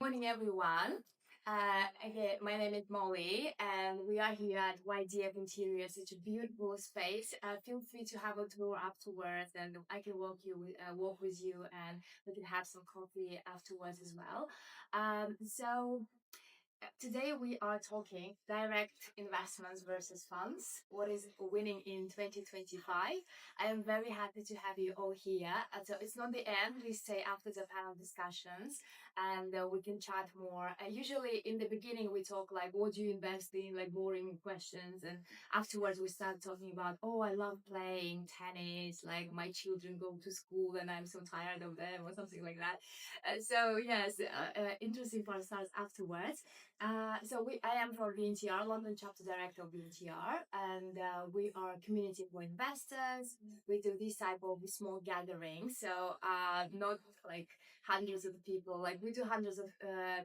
Morning, everyone. Again, my name is Molly, and we are here at YDF Interiors. It's a beautiful space. Feel free to have a tour afterwards, and I can walk with you, and we can have some coffee afterwards as well. Today we are talking direct investments versus funds. What is winning in 2025? I am very happy to have you all here. So it's not the end. We stay after the panel discussions and we can chat more. Usually in the beginning we talk like what do you invest in, like boring questions, and afterwards we start talking about, oh, I love playing tennis, like my children go to school and I'm so tired of them or something like that. Interesting for starts afterwards. I am from VNTR London chapter director of VNTR, and we are a community for investors. We do this type of small gatherings, so not like hundreds of people. Like we do hundreds of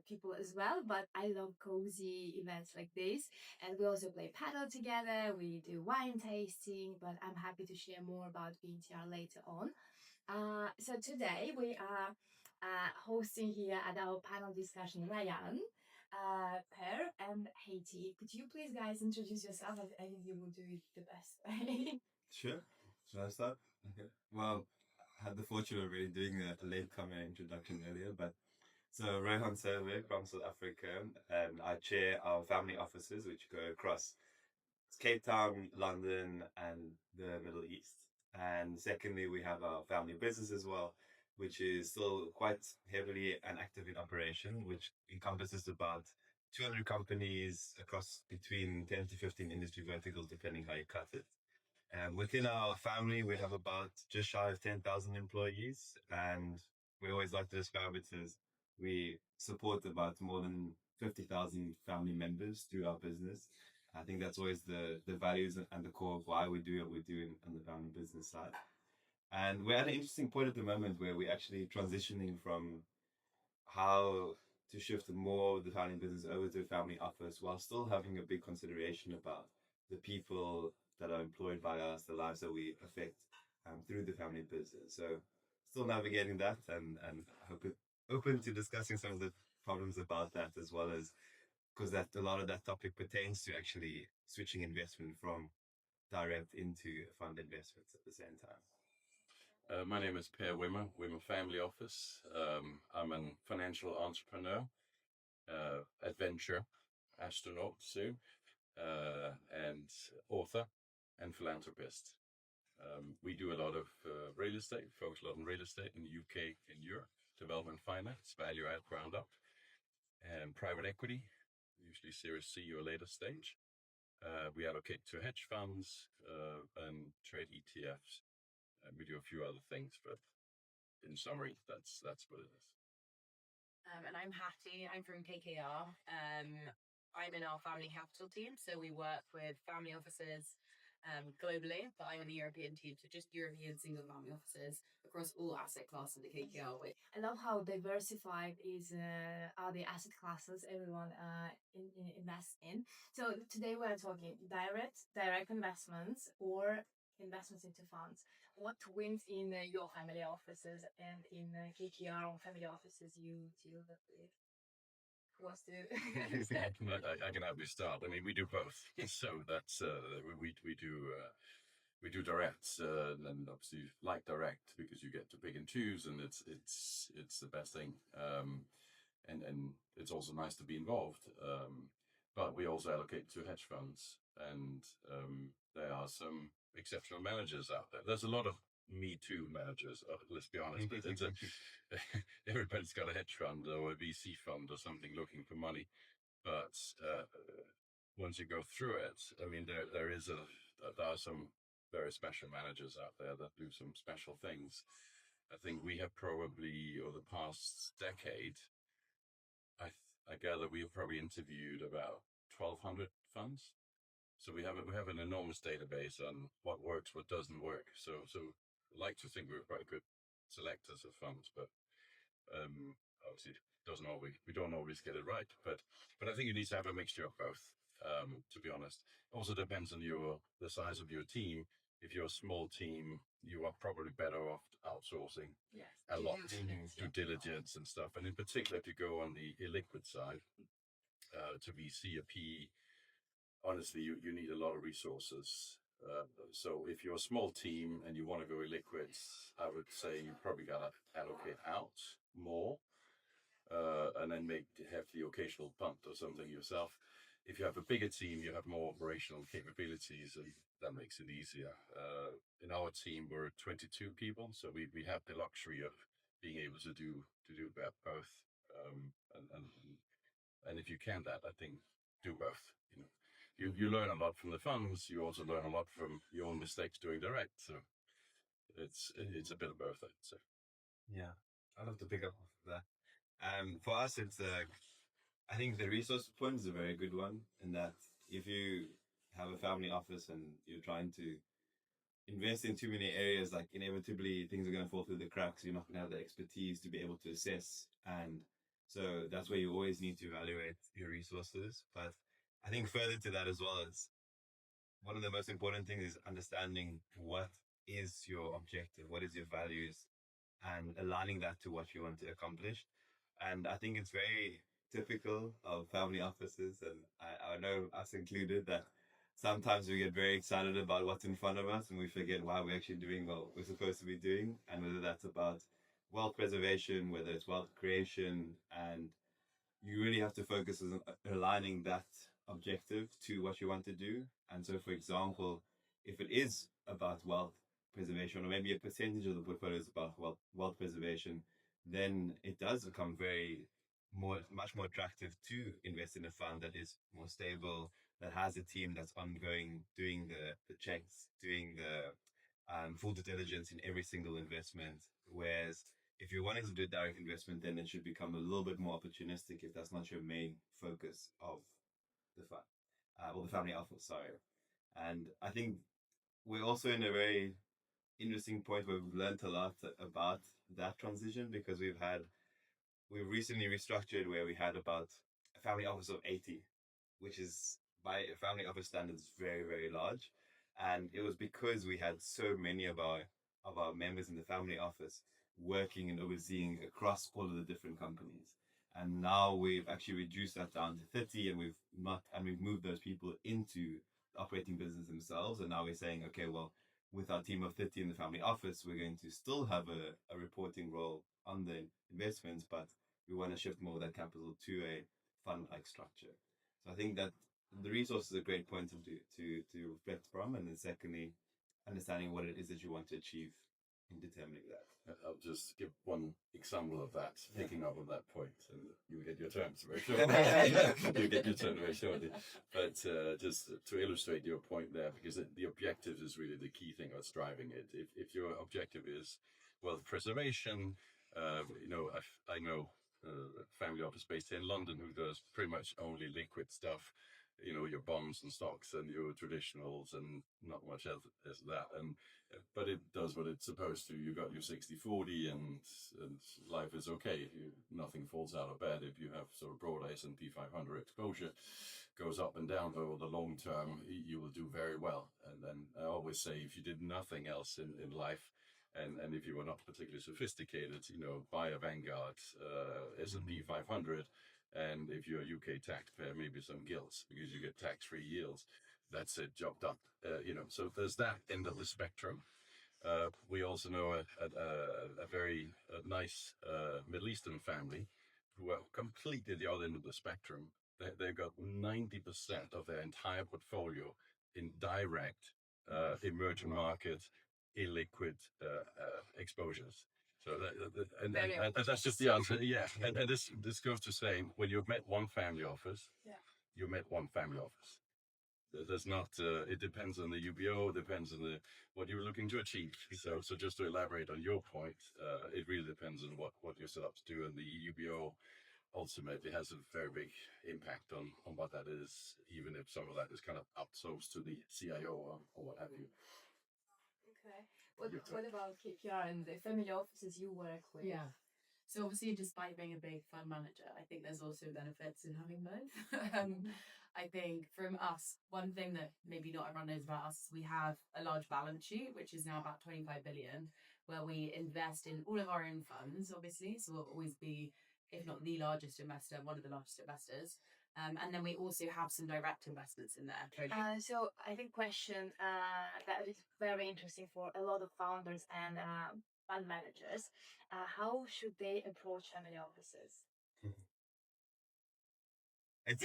people as well, but I love cozy events like this, and we also play paddle together. We do wine tasting, but I'm happy to share more about VNTR later on. So today we are hosting here at our panel discussion Rayhaan, Per, and Hattie. Could you please, guys, introduce yourself? I think you will do it the best way. Sure. Should I start? Okay. Well, I had the fortune of really doing a latecomer introduction earlier, but so Rayhaan Surve from South Africa, and I chair our family offices, which go across Cape Town, London, and the Middle East. And secondly, we have our family business as well, which is still quite heavily and active in operation, which encompasses about 200 companies across between 10 to 15 industry verticals, depending how you cut it. And within our family, we have about just shy of 10,000 employees. And we always like to describe it as we support about more than 50,000 family members through our business. I think that's always the values and the core of why we do what we do on the family business side. And we're at an interesting point at the moment where we're actually transitioning from how to shift more of the family business over to a family office while still having a big consideration about the people that are employed by us, the lives that we affect through the family business. So still navigating that and open to discussing some of the problems about that as well as because that a lot of that topic pertains to actually switching investment from direct into fund investments at the same time. My name is Per Wimmer, Wimmer Family Office. I'm a financial entrepreneur, adventure astronaut soon, and author and philanthropist. We do a lot of real estate, focus a lot on real estate in the UK and Europe, development finance, value add, ground up, and private equity, usually Series C or later stage. We allocate to hedge funds and trade ETFs. We do a few other things, but in summary, that's what it is. And I'm Hattie. I'm from KKR. I'm in our family capital team, so we work with family offices globally, but I'm in the European team, so just European single family offices across all asset classes at KKR. I love how diversified are the asset classes everyone invests in. So today we're talking direct investments or investments into funds. What wins in your family offices and in KKR family offices you deal with? Who wants to? I can have you start. I mean, we do both. So that's we do direct, and obviously like direct because you get to pick and choose, and it's the best thing. And it's also nice to be involved. But we also allocate to hedge funds, and there are some exceptional managers out there. There's a lot of Me Too managers. Let's be honest, but everybody's got a hedge fund or a VC fund or something looking for money. But once you go through it, I mean, there are some very special managers out there that do some special things. I think we have probably, over the past decade, I gather we have probably interviewed about 1,200 funds. So we have an enormous database on what works, what doesn't work. So I like to think we're quite good selectors of funds, but obviously we don't always get it right. But I think you need to have a mixture of both. To be honest, also depends on the size of your team. If you're a small team, you are probably better off outsourcing Yes. a lot due diligence and stuff. And in particular, if you go on the illiquid side, to VC or PE, honestly, you need a lot of resources. So if you're a small team and you want to go illiquid, I would say you probably got to allocate out more, and then have the occasional punt or something yourself. If you have a bigger team, you have more operational capabilities, and that makes it easier. In our team, we're 22 people, so we have the luxury of being able to do both. Um, and, and and if you can that, I think do both. You learn a lot from the funds. You also learn a lot from your own mistakes doing direct. So it's a bit of both, I'd say. Yeah, I'd love to pick up off of that. For us, it's I think the resource point is a very good one in that if you have a family office and you're trying to invest in too many areas, like inevitably things are going to fall through the cracks. You're not going to have the expertise to be able to assess. And so that's where you always need to evaluate your resources. But I think further to that as well is one of the most important things is understanding what is your objective, what is your values, and aligning that to what you want to accomplish. And I think it's very typical of family offices, and I know us included, that sometimes we get very excited about what's in front of us and we forget why we're actually doing what we're supposed to be doing, and whether that's about wealth preservation, whether it's wealth creation, and you really have to focus on aligning that objective to what you want to do. And so, for example, if it is about wealth preservation, or maybe a percentage of the portfolio is about wealth preservation, then it does become much more attractive to invest in a fund that is more stable, that has a team that's ongoing, doing the checks, doing the full due diligence in every single investment. Whereas if you're wanting to do direct investment, then it should become a little bit more opportunistic if that's not your main focus of the fund, or the family office, sorry. And I think we're also in a very interesting point where we've learned a lot about that transition, because we've recently restructured where we had about a family office of 80, which is by family office standards very, very large. And it was because we had so many of our members in the family office working and overseeing across all of the different companies. And now we've actually reduced that down to 30, and we've moved those people into the operating business themselves. And now we're saying, okay, well, with our team of 30 in the family office, we're going to still have a reporting role on the investments, but we want to shift more of that capital to a fund-like structure. So I think that the resource is a great point to reflect from, and then secondly, understanding what it is that you want to achieve in determining that. I'll just give one example of that, picking up on that point, and you get your turn very shortly. You get your turn very shortly. But just to illustrate your point there, because the objective is really the key thing that's driving it. If your objective is wealth preservation, I know a family office based here in London who does pretty much only liquid stuff. Your bonds and stocks and your traditionals, and not much else as that. But it does what it's supposed to. You got your 60/40, and life is okay. Nothing falls out of bed. If you have sort of broad S&P 500 exposure, goes up and down over the long term, you will do very well. And then I always say, if you did nothing else in life, and if you were not particularly sophisticated, buy a Vanguard S&P 500. And if you're a UK taxpayer, maybe some gilts, because you get tax-free yields. That's it, job done. So there's that end of the spectrum. We also know a very nice Middle Eastern family who are completely the other end of the spectrum. They've got 90% of their entire portfolio in direct emerging market, illiquid exposures. So and that's just the answer. Yeah, and this goes to saying, when you've met one family office, you met one family office. There's not. It depends on the UBO. Depends on what you're looking to achieve. So just to elaborate on your point, it really depends on what you're set up to do, and the UBO ultimately has a very big impact on what that is, even if some of that is kind of outsourced to the CIO or what have you. Okay. What about KPR and the family offices you work with? Yeah. So obviously, despite being a big fund manager, I think there's also benefits in having both. I think from us, one thing that maybe not everyone knows about us, we have a large balance sheet, which is now about 25 billion, where we invest in all of our own funds, obviously. So we'll always be, if not the largest investor, one of the largest investors. And then we also have some direct investments in there. So I think question that is very interesting for a lot of founders and fund managers. How should they approach family offices? It's